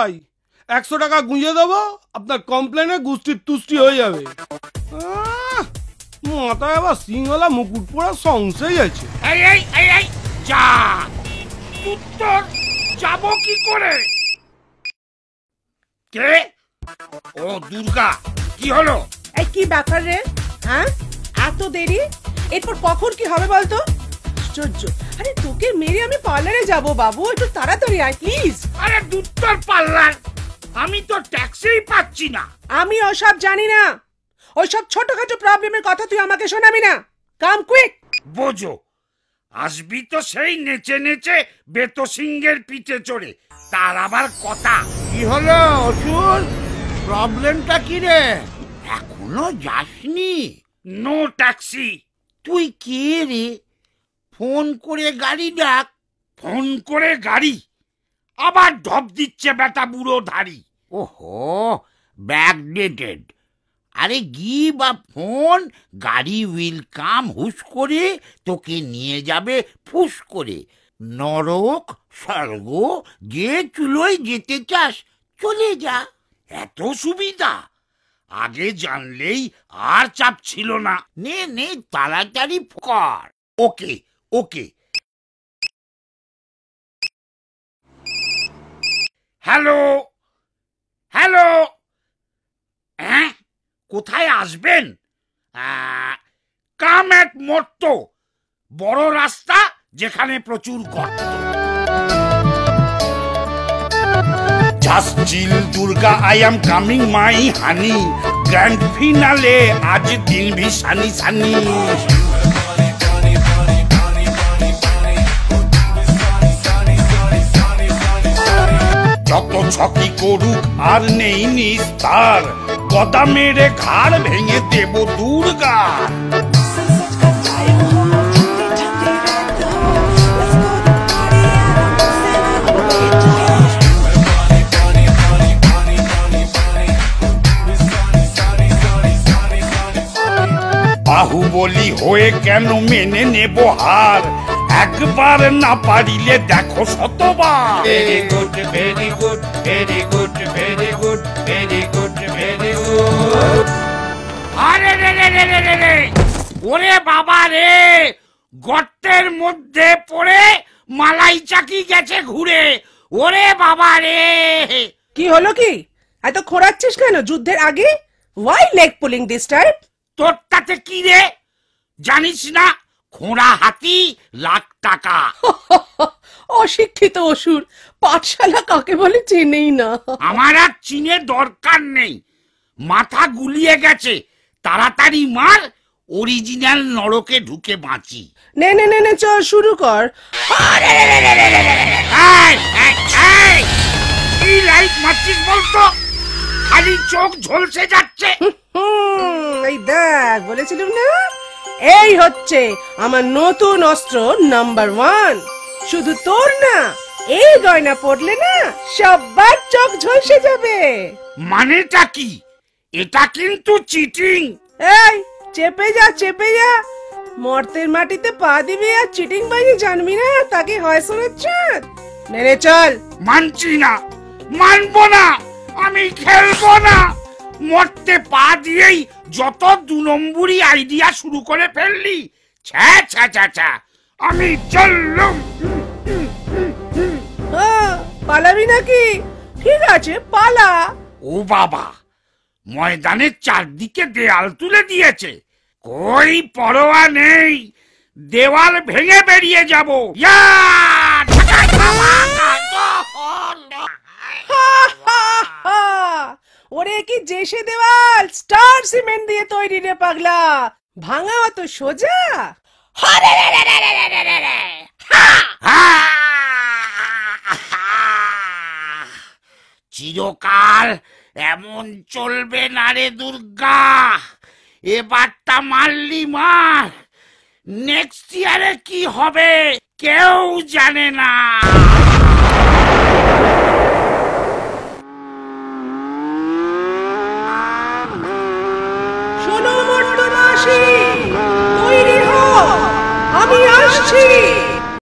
ভাই, 100 টাকা গুঁজে দেবো, আপনার কমপ্লেনে গুষ্টির তুষ্টি হয়ে যাবে। মাথায় আবার সিংহলা মুকুট পরা সংশয় আছে। যা উত্তর যাব কি করে? কে? ও দুর্গা, কি হলো? এই কি ব্যাপার রে? হ্যাঁ, এত দেরি? এরপর কখন কি হবে বলতো? আশ্চর্য। আরে তোকে মেরে আমি পার্লারে যাব বাবু, একটু তাড়াতাড়ি আয় প্লিজ। আরে দুত্তর পার্লার, আমি তো ট্যাক্সিই পাচ্ছি না। আমি ওসব জানি না, ওইসব ছোটখাটো প্রবলেমের কথা তুই আমাকে শোনাবি না। কাম কুইক। বোঝো, আসবি তো সেই নেচে নেচে বেতো সিংহের পিঠে চড়ে, তার আবার কথা। কি হলো অসুর, প্রবলেমটা কি রে? এখনো যাসনি? No taxi. তুই কে রে? ফোন করে গাড়ি ডাক। ফোন করে গাড়ি? আবার ঢপ দিচ্ছে বেটা বুড়ো ধাড়ি। ওহো, ব্যাকডেটেড। আরে গিভ আ ফোন, গাড়ি উইল কাম হুশ করে, তোকে নিয়ে যাবে ফুস করে। নরক স্বর্গ যে চুলোয় যেতে চাস চলে যা। এত সুবিধা? আগে জানলেই আর চাপ ছিল না। নে নে, তাড়াতাড়ি কর। ওকে ওকে। হ্যালো হ্যালো, হ্যাঁ কোথায় আসবেন? কাম এট মোট্টো, বড় রাস্তা যেখানে প্রচুর গর্ত। Just chill Durga, I am coming my honey. Grand finale আজ দিন ভি সানি সানি। যত ছকি করুক আর নেই নিস্তার, গদা মেরে ঘাড় ভেঙে দেব দুর্গা। বাহুবলী হয়ে কেন মেনে নেব হার? একবার না পারিলে দেখো শতবার। Very good very good very good very good very good very good. আরে রে রে রে রে রে রে, ওরে বাবা রে, গর্তের মধ্যে পড়ে মালাই চাকি গেছে ঘুরে। ওরে বাবা রে। কি হলো কি? এত খোঁড়াচ্ছিস কেন যুদ্ধের আগে? Why leg pulling this type? তোর তাতে কি রে? জানিস না খোঁড়া হাতি লাখ টাকা। অশিক্ষিত অসুর, পাঠশালা কাকে বলে চেনেই না। আমার আর চিনে দরকার নেই, মাথা গুলিয়ে গেছে। তাড়াতাড়ি মার, অরিজিনাল নরকে ঢুকে বাঁচি। নে নে নে নে, চল শুরু কর। কি লাইট মারছিস বলতো? খালি চোখ ঝলসে যাচ্ছে। এই দেখ, বলেছিলাম না, এই হচ্ছে আমার নতুন অস্ত্র নাম্বার 1। শুধু তোর না, এই গয়না পড়লে না সবার চোখ ঝলসে যাবে। মানেটা কি? এটা কিন্তু চিটিং। এই চেপে যা চেপে যা, মর্তের মাটিতে পা দিবি আর চিটিং বাজি জানবি না, তাকে হয় শোনাচ্ছে। নে চল। মানছি না, মানবো না, আমি খেলবো না। মরতে পা দিয়েই যত 2 নম্বরই আইডিয়া শুরু করে ফেললি। ছ্যা ছ্যা ছ্যা ছ্যা, আমি চললুম। পালাবি নাকি? ঠিক আছে পালা। ও বাবা, ময়দানের চারদিকে দেয়াল তুলে দিয়েছে। কই পরোয়া নেই, দেওয়াল ভেঙে বেরিয়ে যাব। ওরে কি জেসে দেওয়াল, স্টার সিমেন্ট দিয়ে তৈরি রে পাগলা, ভাঙা অত সোজা? চিরকাল এমন চলবে না রে দুর্গা। এবারটা মারলি মার, নেক্সট ইয়ারে কি হবে কেউ জানে না। শোনো মর্তনাশী, তৈরি হও, আমি আসছি।